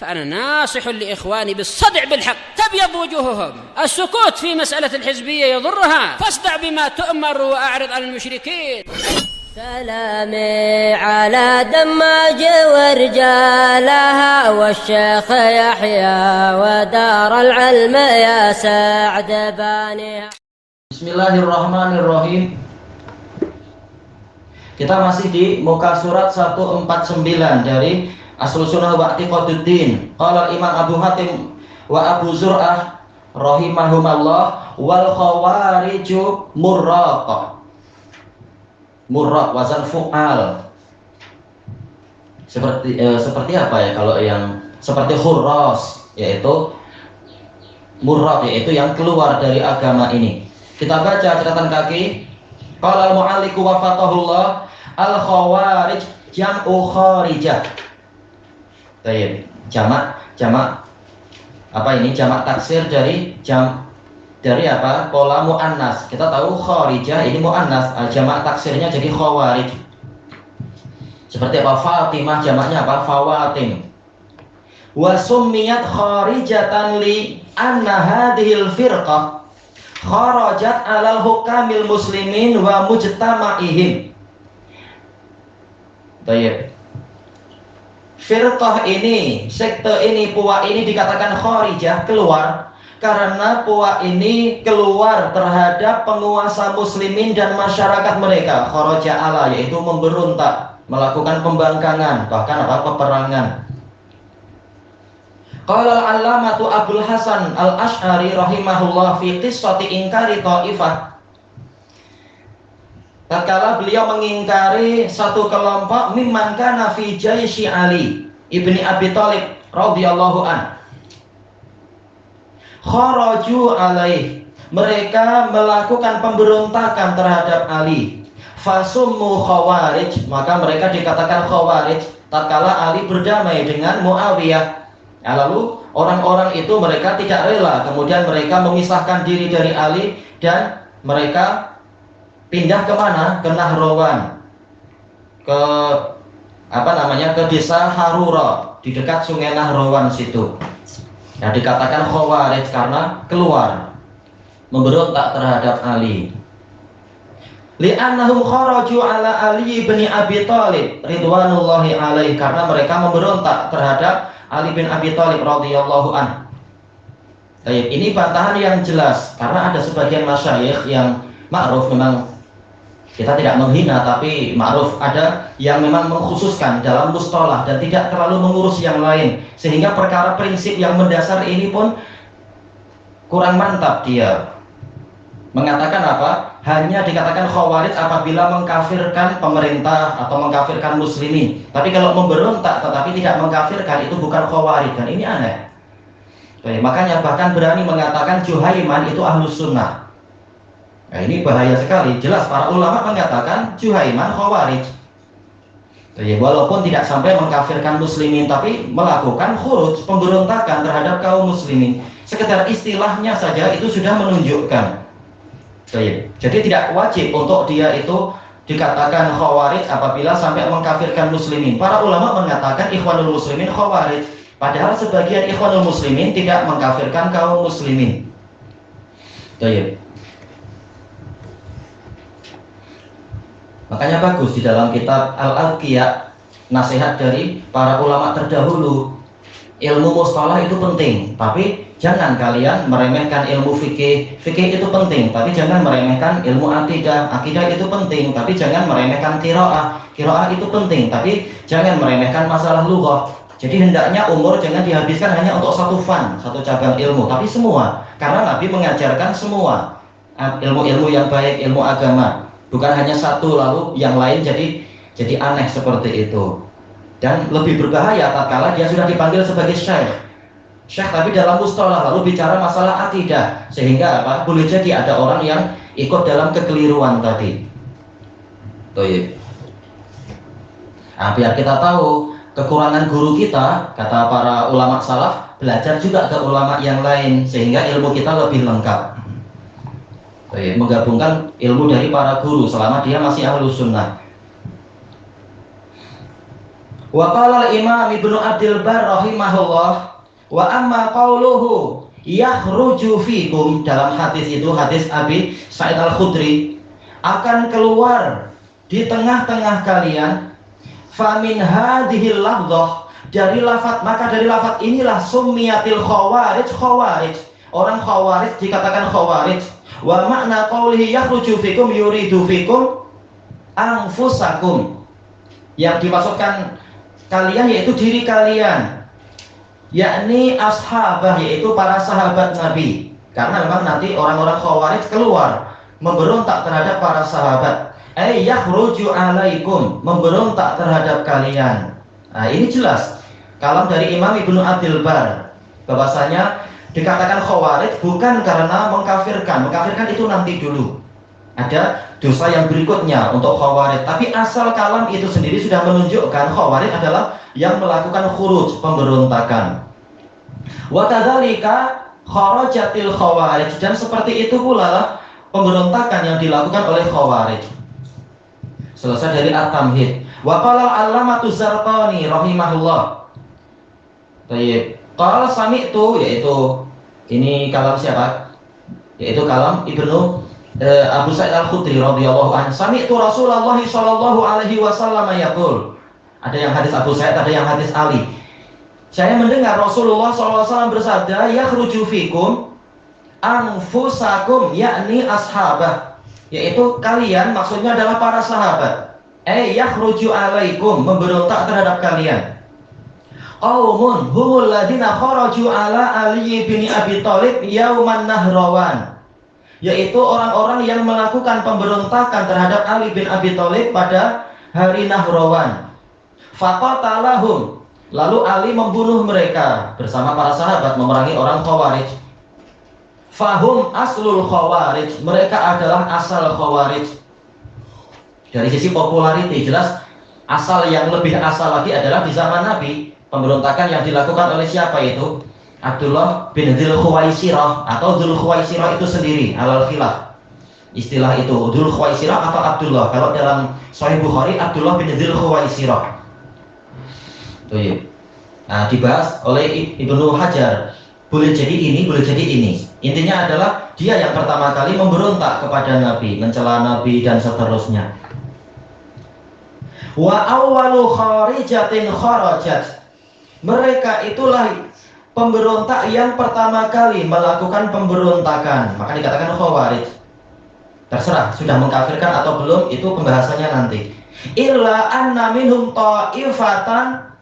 فأنا ناصح لإخواني بالصدع بالحق تبيض وجوههم. السكوت في مسألة الحزبية يضرها، فاصدع بما تؤمر وأعرض عن المشركين. سلامي على دماج ورجالها والشيخ يحيى ودار العلم يا سعد بانيها. Bismillahirrahmanirrahim. Kita masih di muka surat 149 dari Aslus Sunnah wa I'tiqaduddin. Qala Imam Abu Hatim wa Abu Zur'ah rahimahumallah wal khawariju murraq. Murraq wazan fu'al. Seperti apa ya kalau yang seperti khurras, yaitu murraq, yaitu yang keluar dari agama ini. Kita baca catatan kaki. Qala al-mu'alliqu wa fatahullah al-khawarij jam'u kharijah. Baik, jamak apa ini? Jamak taksir dari apa? Pola muannas. Kita tahu kharijah ini muannas, jamak taksirnya jadi khawarij. Seperti apa? Fatimah jamaknya apa? Fawatim. Wa summiyat kharijatan li anna hadhil firqah kharajat 'alal hukamil muslimin wa mujtama'ihim. Baik. Firqah ini, sekte ini, puak ini dikatakan kharijah, keluar karena puak ini keluar terhadap penguasa muslimin dan masyarakat mereka. Kharaja ala, yaitu memberontak, melakukan pembangkangan, bahkan peperangan. Qala al-allamatu Abdul Hasan al-Asy'ari rahimahullah fi qissati inkari ta'ifah. Tatkala beliau mengingkari satu kelompok mimman kana fi jaisy Ali ibni Abi Thalib radhiyallahu an. Kharaju alaih, mereka melakukan pemberontakan terhadap Ali. Fasummu khawarij, maka mereka dikatakan khawarij tatkala Ali berdamai dengan Muawiyah. Ya, lalu orang-orang itu mereka tidak rela, kemudian mereka memisahkan diri dari Ali dan mereka pindah ke mana? Ke Nahrawan, ke ke desa Harura di dekat sungai Nahrawan situ. Ya, dikatakan khawarij karena keluar memberontak terhadap Ali. Li'annahum kharaju ala Ali bin Abi Thalib ridwanullahi alaihi, karena mereka memberontak terhadap Ali bin Abi Thalib radhiyallahu an. Baik, ini bantahan yang jelas karena ada sebagian masyayikh yang ma'ruf, memang kita tidak menghina tapi ma'ruf, ada yang memang mengkhususkan dalam mustalah dan tidak terlalu mengurus yang lain, sehingga perkara prinsip yang mendasar ini pun kurang mantap. Dia mengatakan apa? Hanya dikatakan khawarij apabila mengkafirkan pemerintah atau mengkafirkan muslimin. Tapi kalau memberontak tetapi tidak mengkafirkan, itu bukan khawarij, dan ini aneh. Baik, makanya bahkan berani mengatakan Juhaiman itu ahlus sunnah. Nah, ini bahaya sekali. Jelas para ulama mengatakan Juhaiman khawarij. Jadi, walaupun tidak sampai mengkafirkan muslimin, tapi melakukan khuruj, pemberontakan terhadap kaum muslimin. Sekedar istilahnya saja itu sudah menunjukkan. Jadi tidak wajib untuk dia itu dikatakan khawarij apabila sampai mengkafirkan muslimin. Para ulama mengatakan ikhwanul muslimin khawarij, padahal sebagian ikhwanul muslimin tidak mengkafirkan kaum muslimin. Makanya bagus di dalam kitab Al-Adqiyah, nasihat dari para ulama terdahulu. Ilmu mustalah itu penting, tapi jangan kalian meremehkan ilmu fikih. Fikih itu penting, tapi jangan meremehkan ilmu akidah. Akidah itu penting, tapi jangan meremehkan qiraah. Qiraah itu penting, tapi jangan meremehkan masalah lughah. Jadi hendaknya umur jangan dihabiskan hanya untuk satu fan, satu cabang ilmu, tapi semua. Karena Nabi mengajarkan semua ilmu-ilmu yang baik, ilmu agama. Bukan hanya satu lalu yang lain jadi aneh seperti itu. Dan lebih berbahaya tatkala dia sudah dipanggil sebagai syekh tapi dalam mustalah lalu bicara masalah akidah, sehingga apa? Boleh jadi ada orang yang ikut dalam kekeliruan tadi. Nah, biar kita tahu kekurangan guru kita, kata para ulama salaf, belajar juga ke ulama yang lain sehingga ilmu kita lebih lengkap. Menggabungkan ilmu dari para guru selama dia masih ahlus sunnah. Wa qala al-Imam Ibnu Abdul Barr rahimahullah, wa amma qauluhu yakhruju fikum, dalam hadis itu, hadis Abi Sa'id Al-Khudri, akan keluar di tengah-tengah kalian, famin hadhil lafdhah, dari lafaz, maka dari lafaz inilah summiyatil khawarij khawarij, orang khawarij dikatakan khawarij. Wa makna qaulihi yakhruju fikum yuridu fikum anfusakum, yang dimaksudkan kalian yaitu diri kalian, yakni ashabah, yaitu para sahabat Nabi. Karena memang nanti orang-orang khawarij keluar memberontak terhadap para sahabat. Yakhruju alaikum, memberontak terhadap kalian. Nah, ini jelas kalam dari Imam Ibnu Abdul Barr, bahwasanya dikatakan khawarij bukan karena mengkafirkan. Mengkafirkan itu nanti dulu, ada dosa yang berikutnya untuk khawarij. Tapi asal kalam itu sendiri sudah menunjukkan khawarij adalah yang melakukan khuruj, pemberontakan. Wa kadzalika kharajatil khawarij, dan seperti itu pula lah pemberontakan yang dilakukan oleh khawarij. Selesai dari At-Tamhid. Wa qala al-Allamatu Zarqani rahimahullah. Baik, qala sami'tu, yaitu ini kalam siapa? Yaitu kalam Ibnu Abu Sa'id Al-Khudri radhiyallahu anhu. Sami'tu Rasulullah sallallahu alaihi wasallam yaqul. Ada yang hadis Abu Sa'id, ada yang hadis Ali. Saya mendengar Rasulullah sallallahu alaihi wasallam bersabda, yakhruju fikum anfusakum, yakni ashabah, yaitu kalian, maksudnya adalah para sahabat. Yakhruju alaikum, memberontak terhadap kalian. Qaumun humul ladina kharaju ala Ali bin Abi Thalib yauman Nahrawan, yaitu orang-orang yang melakukan pemberontakan terhadap Ali bin Abi Thalib pada hari Nahrawan. Faqatalahum, lalu Ali membunuh mereka bersama para sahabat, memerangi orang Khawarij. Fahum aslul Khawarij, mereka adalah asal Khawarij. Dari sisi populariti jelas asal yang lebih asal lagi adalah di zaman Nabi. Pemberontakan yang dilakukan oleh siapa itu? Abdullah bin Dzul Khuwaisirah, atau Dzul Khuwaisirah itu sendiri, alal khilaf istilah itu, Dzul Khuwaisirah atau Abdullah. Kalau dalam Sahih Bukhari Abdullah bin Dzul Khuwaisirah. Nah, dibahas oleh Ibnu Hajar, boleh jadi ini, boleh jadi ini. Intinya adalah dia yang pertama kali memberontak kepada Nabi, mencela Nabi dan seterusnya. Wa awwalu kharijatin kharajat, mereka itulah pemberontak yang pertama kali melakukan pemberontakan, maka dikatakan khawarij. Terserah sudah mengkafirkan atau belum, itu pembahasannya nanti. Illa anna minhum ta'ifatan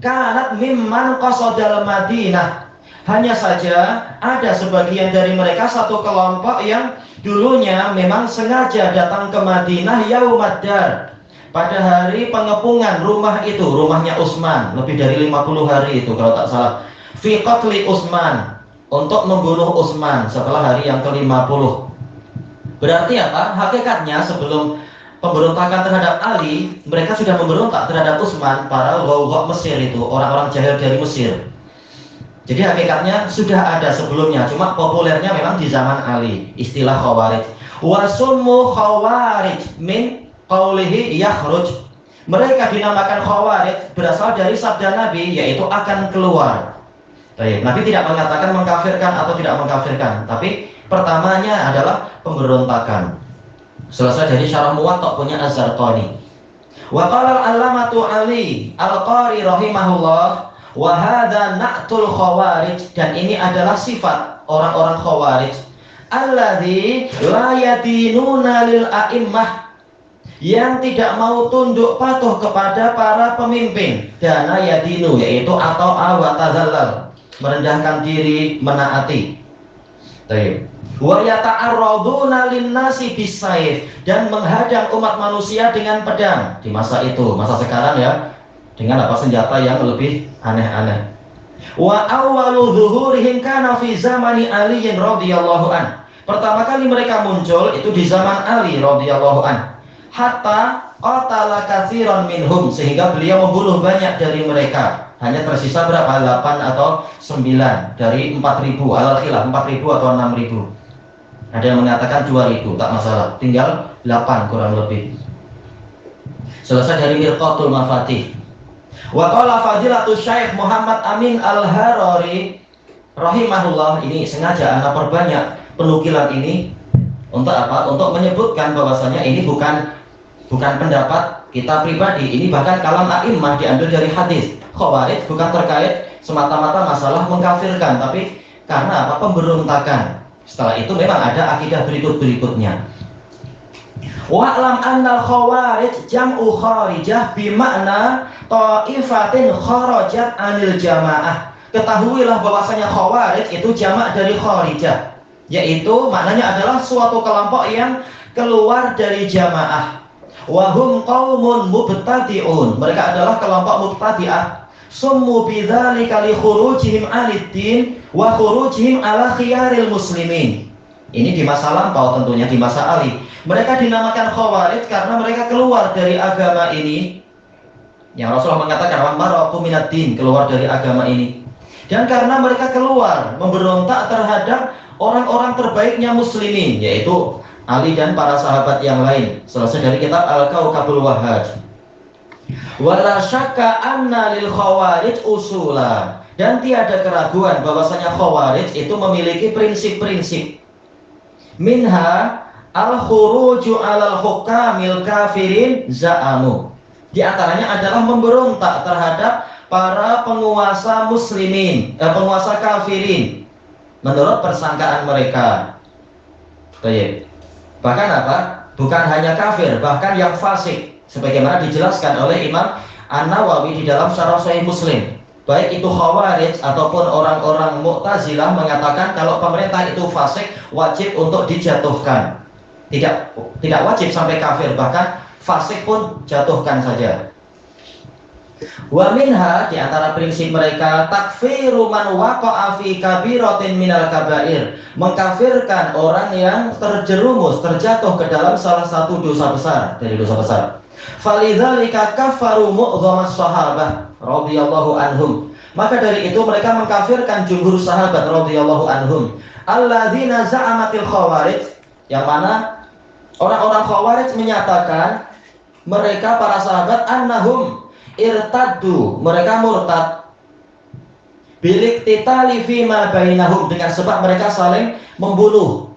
kanat mimman qasadal Madinah, hanya saja ada sebagian dari mereka, satu kelompok yang dulunya memang sengaja datang ke Madinah yaumaddar, pada hari pengepungan rumah itu, rumahnya Utsman, lebih dari 50 hari itu kalau tak salah, fi qatli Utsman, untuk membunuh Utsman setelah hari yang ke-50. Berarti apa? Hakikatnya sebelum pemberontakan terhadap Ali, mereka sudah memberontak terhadap Utsman, para ghaugha Mesir itu, orang-orang jahil dari Mesir. Jadi hakikatnya sudah ada sebelumnya, cuma populernya memang di zaman Ali, istilah khawarij. Wa summu khawarij min qaulihi yakhruj, mereka dinamakan khawarij berasal dari sabda Nabi, yaitu akan keluar. Baik, Nabi tidak mengatakan mengkafirkan atau tidak mengkafirkan, tapi pertamanya adalah pemberontakan. Selesai dari Syarah Muwatta punya Az-Zarqani. Wa qala al-Allamatu Ali Al-Qari rahimahullah, wa hadza na'tul khawarij, dan ini adalah sifat orang-orang khawarij, alladzi la yadinuna lil a'immah, yang tidak mau tunduk patuh kepada para pemimpin. Dana yadinu, yaitu atau awatazallal, merendahkan diri, menaati. Baik. Wa yata'arraduna linnasi bisayf, dan menghadang umat manusia dengan pedang di masa itu. Masa sekarang ya dengan apa, senjata yang lebih aneh-aneh. Wa awwalu zuhurihim kana fi zamani Ali radhiyallahu an, pertama kali mereka muncul itu di zaman Ali radhiyallahu an. Hatta qatala katsiran minhum, sehingga beliau membunuh banyak dari mereka. Hanya tersisa berapa? 8 atau 9 dari 4.000, alal khilaf 4.000 atau 6.000. Ada yang mengatakan 2.000, tak masalah, tinggal 8 kurang lebih. Selesai dari Mirqatul Mafatih. Wa qala fadilatul Syekh Muhammad Amin Al-Harari rahimahullah, ini sengaja Anda perbanyak penukilan ini untuk apa? Untuk menyebutkan bahwasanya ini bukan pendapat kita pribadi, ini bahkan kalam a'immah diambil dari hadis. Khawarij bukan terkait semata-mata masalah mengkafirkan, tapi karena apa? Pemberontakan. Setelah itu memang ada akidah berikutnya. Wa'lam annal khawarij jam'u kharijah bimakna ta'ifatin kharajat anil jamaah. Ketahuilah bahwasanya khawarij itu jamak dari kharijah, yaitu maknanya adalah suatu kelompok yang keluar dari jamaah. Wahum qaumun mubtadi'un, mereka adalah kelompok mubtadi'ah. Summu bidzalika li khurujihim 'aliddin wa khurujihim 'ala khiyaril muslimin. Ini di masa lampau, tentunya di masa Ali. Mereka dinamakan khawarij karena mereka keluar dari agama ini. Yang Rasulullah mengatakan maraqu minad-din, keluar dari agama ini. Dan karena mereka keluar memberontak terhadap orang-orang terbaiknya muslimin, yaitu Ali dan para sahabat yang lain. Selesai dari kitab Al-Kawkabul Wahhaj. Wala syakka anna lil khawarij usula, dan tiada keraguan bahwasanya khawarij itu memiliki prinsip-prinsip. Minha al-khuruju 'alal hukamil kafirin za'amu. Di antaranya adalah memberontak terhadap para penguasa muslimin, penguasa kafirin menurut persangkaan mereka. Baik. Bahkan apa? Bukan hanya kafir, bahkan yang fasik, sebagaimana dijelaskan oleh Imam An-Nawawi di dalam Syarah Sahih Muslim. Baik itu khawarij ataupun orang-orang Mu'tazilah mengatakan kalau pemerintah itu fasik, wajib untuk dijatuhkan. Tidak wajib sampai kafir, bahkan fasik pun jatuhkan saja. Wa minha, di antara prinsip mereka, takfiru man waqa'a fi kabiratin minal kabair, mengkafirkan orang yang terjerumus, terjatuh ke dalam salah satu dosa besar dari dosa besar. Falidzalika kafaru mu'dhamas sahabah radhiyallahu anhum. Maka dari itu mereka mengkafirkan jumhur sahabat radhiyallahu anhum. Alladzina za'amatil khawarij, yang mana orang-orang khawarij menyatakan mereka para sahabat annahum irtaddu, mereka murtad biliktitali fima bainahum, dengan sebab mereka saling membunuh.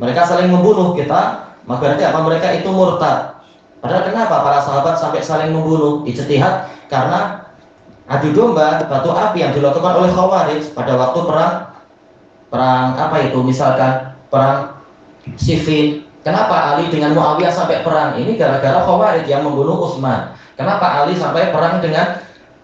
Mereka saling membunuh kita, maka berarti apa? Mereka itu murtad. Padahal kenapa para sahabat sampai saling membunuh? Ijtihad karena adu domba batu api yang dilakukan oleh khawarij pada waktu perang apa itu, misalkan perang Siffin. Kenapa Ali dengan Muawiyah sampai perang? Ini gara-gara khawarij yang membunuh Utsman. Kenapa Ali sampai perang dengan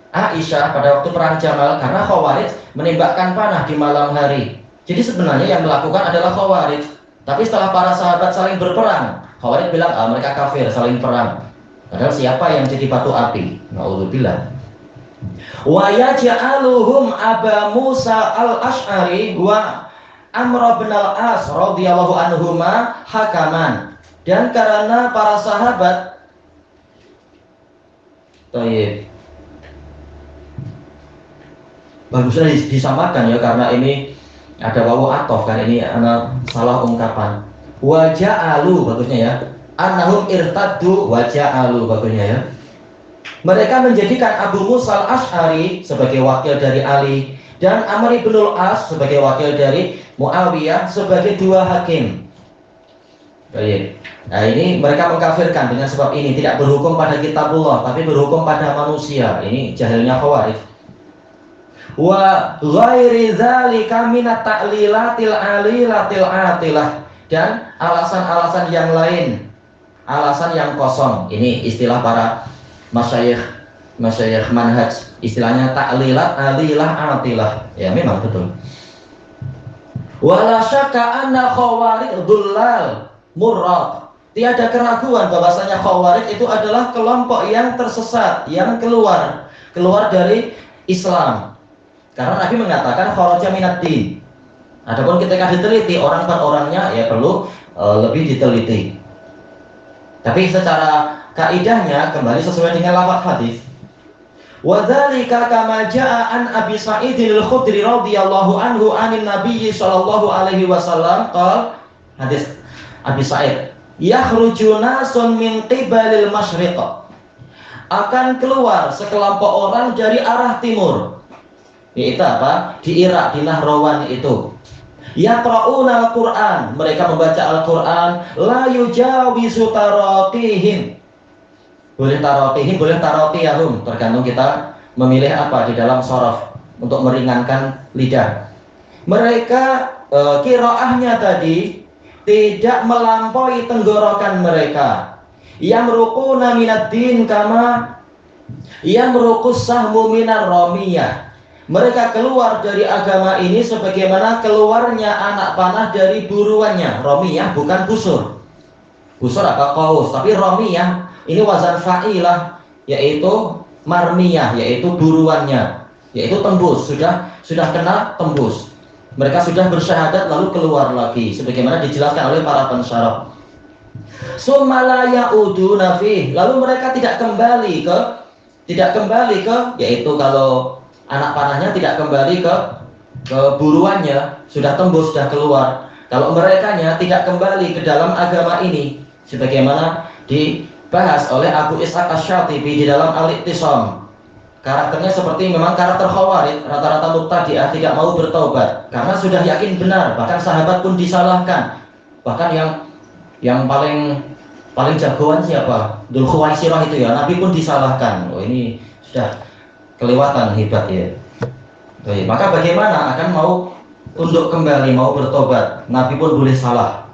Aisyah pada waktu perang Jamal? Karena khawarij menembakkan panah di malam hari. Jadi sebenarnya yang melakukan adalah khawarij. Tapi setelah para sahabat saling berperang, khawarij bilang mereka kafir, saling perang. Padahal siapa yang jadi batu api? Na'udzubillah. Wa yaj'aluhum Aba Musa al-Asy'ari wa Amr bin al-As radhiyallahu anhuma hakaman. Dan karena para sahabat, bagusnya disamakan ya, karena ini ada wawu atof kan, ini anak salah ungkapan. Wa ja'alu bagusnya ya. Annahum irtaddu wa ja'alu bagusnya ya. Mereka menjadikan Abu Musa al-Asy'ari sebagai wakil dari Ali dan Amr bin al-As sebagai wakil dari Muawiyah sebagai dua hakim. Baik. Nah, ini mereka mengkafirkan dengan sebab ini, tidak berhukum pada kitabullah tapi berhukum pada manusia. Ini jahilnya khawarij. Wa ghairi dzalika minat ta'lilatil alilatil atilah, dan alasan-alasan yang lain, alasan yang kosong. Ini istilah para masyayikh manhaj, istilahnya ta'lilat alilah atilah. Ya memang betul. Wala syakka anna khawarij dhullal murrad. Tiada keraguan bahwasanya khawarij itu adalah kelompok yang tersesat, yang keluar dari Islam. Karena Nabi mengatakan kharaja minad-din. Adapun ketika diteliti orang per orangnya ya perlu lebih diteliti. Tapi secara kaidahnya kembali sesuai dengan lafaz hadis. Wa dzalika kama jaa an Abi Sa'id al-Khudri radhiyallahu anhu anin Nabi sallallahu alaihi wasallam qala, hadis Abi Sa'id, yakhruju nasun min qibalil masyriq. akan keluar sekelompok orang dari arah timur. Yaitu apa? Di Irak, di Nahrawan itu. Yaqra'una al-Qur'an, mereka membaca Al-Qur'an, la yujawizu taraqihim. Boleh taraqihim, boleh taraqiyahum, tergantung kita memilih apa di dalam shorof untuk meringankan lidah. Mereka qiraahnya tadi tidak melampaui tenggorokan mereka. Yamruquna minad-din kama yamruqus sahmu minar ramiyah. Mereka keluar dari agama ini sebagaimana keluarnya anak panah dari buruannya. Ramiyah bukan busur. Busur apa qaus, tapi ramiyah ini wazan fa'ilah, yaitu marmiyah, yaitu buruannya, yaitu tembus, sudah kena tembus. Mereka sudah bersyahadat lalu keluar lagi sebagaimana dijelaskan oleh para pensyarah. Summa la ya'uduna fih, lalu mereka tidak kembali ke yaitu kalau anak panahnya tidak kembali ke buruannya, sudah tembus, sudah keluar. Kalau merekanya tidak kembali ke dalam agama ini sebagaimana dibahas oleh Abu Ishaq Asy-Syatibi di dalam Al-Iqtisam. Karakternya seperti memang karakter Khawarij, rata-rata mubtadi'ah, tidak mau bertobat karena sudah yakin benar, bahkan sahabat pun disalahkan. Bahkan yang paling jagoan siapa? Dzul Khuwaisirah itu ya, Nabi pun disalahkan. Oh, ini sudah kelewatan hebat ya. Baik, maka bagaimana akan mau tunduk kembali, mau bertobat? Nabi pun boleh salah.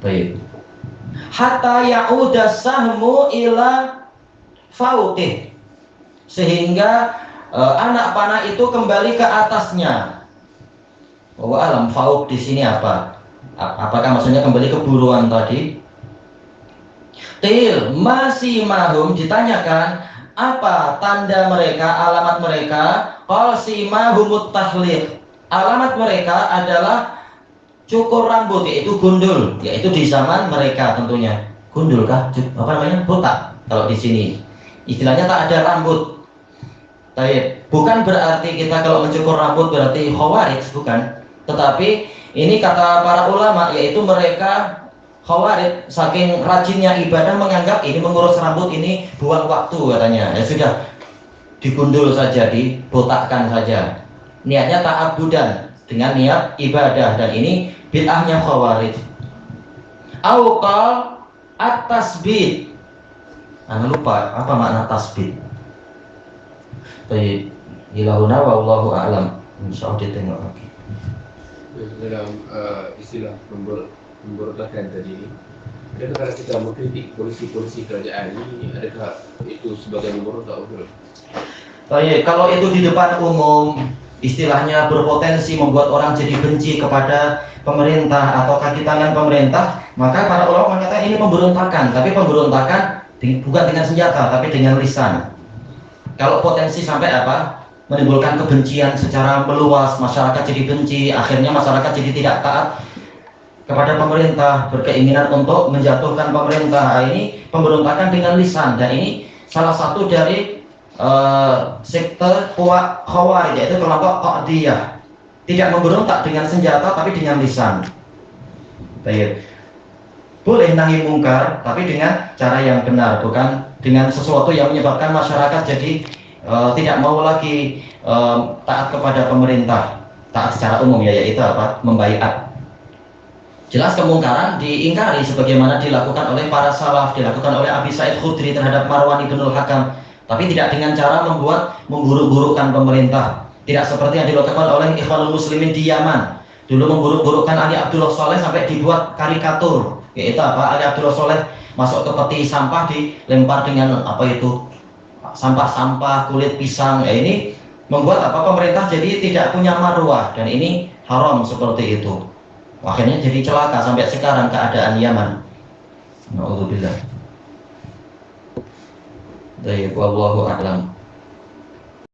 Baik. Hatta ya'uda sahmu ila fauqih, sehingga anak panah itu kembali ke atasnya. Wa alam fauq di sini apa? Apakah maksudnya kembali ke buruan tadi? Til masih mahum, ditanyakan apa tanda mereka, alamat mereka? Qasimahumut tahliq. Alamat mereka adalah cukur rambut, yaitu gundul, yaitu di zaman mereka tentunya. Gundul kah? Apa namanya? Botak. Kalau di sini istilahnya tak ada rambut. Tapi bukan berarti kita kalau mencukur rambut berarti Khawarij, bukan. Tetapi ini kata para ulama, yaitu mereka Khawarij saking rajinnya ibadah menganggap ini mengurus rambut ini buang waktu katanya. Ya sudah, digundul saja, dibotakkan saja. Niatnya ta'abudan dengan niat ibadah, dan ini bid'ahnya Khawarij. Auqal at-tasbih. Anda lupa apa makna tasbih? Baik, ilahuna wallahu a'lam. Insyaallah ditengok lagi. Dalam istilah memberontakan tadi ini, adakah kalau kita mengkritik polisi kerajaan ini, adakah itu sebagai memberontak? Baik, kalau itu di depan umum, istilahnya berpotensi membuat orang jadi benci kepada pemerintah atau kaki tangan pemerintah, maka para ulama mengatakan ini pemberontakan, tapi pemberontakan bukan dengan senjata, tapi dengan lisan. Kalau potensi sampai apa? Menimbulkan kebencian secara meluas, masyarakat jadi benci, akhirnya masyarakat jadi tidak taat kepada pemerintah, berkeinginan untuk menjatuhkan pemerintah. Ini pemberontakan dengan lisan, dan ini salah satu dari sekte Khawarij, yaitu kelompok Qadiyah. Tidak memberontak dengan senjata, tapi dengan lisan. Baik. Boleh nahi mungkar, tapi dengan cara yang benar, bukan dengan sesuatu yang menyebabkan masyarakat jadi tidak mau lagi taat kepada pemerintah, taat secara umum ya, yaitu apa? Membaiat. Jelas kemungkaran diingkari sebagaimana dilakukan oleh para salaf, dilakukan oleh Abi Sa'id Khudri terhadap Marwan ibnul Hakam, tapi tidak dengan cara membuat memburuk-burukkan pemerintah. Tidak seperti yang dilakukan oleh Ikhwanul Muslimin di Yaman. Dulu memburuk-burukkan Ali Abdullah Saleh sampai dibuat karikatur, yaitu apa? Ali Abdullah Saleh masuk ke peti sampah, dilempar dengan apa itu? Sampah-sampah, kulit pisang. Ini membuat apa? Pemerintah jadi tidak punya marwah, dan ini haram seperti itu. Akhirnya jadi celaka sampai sekarang keadaan Yaman. Na'udzubillah. Wallahu a'lam.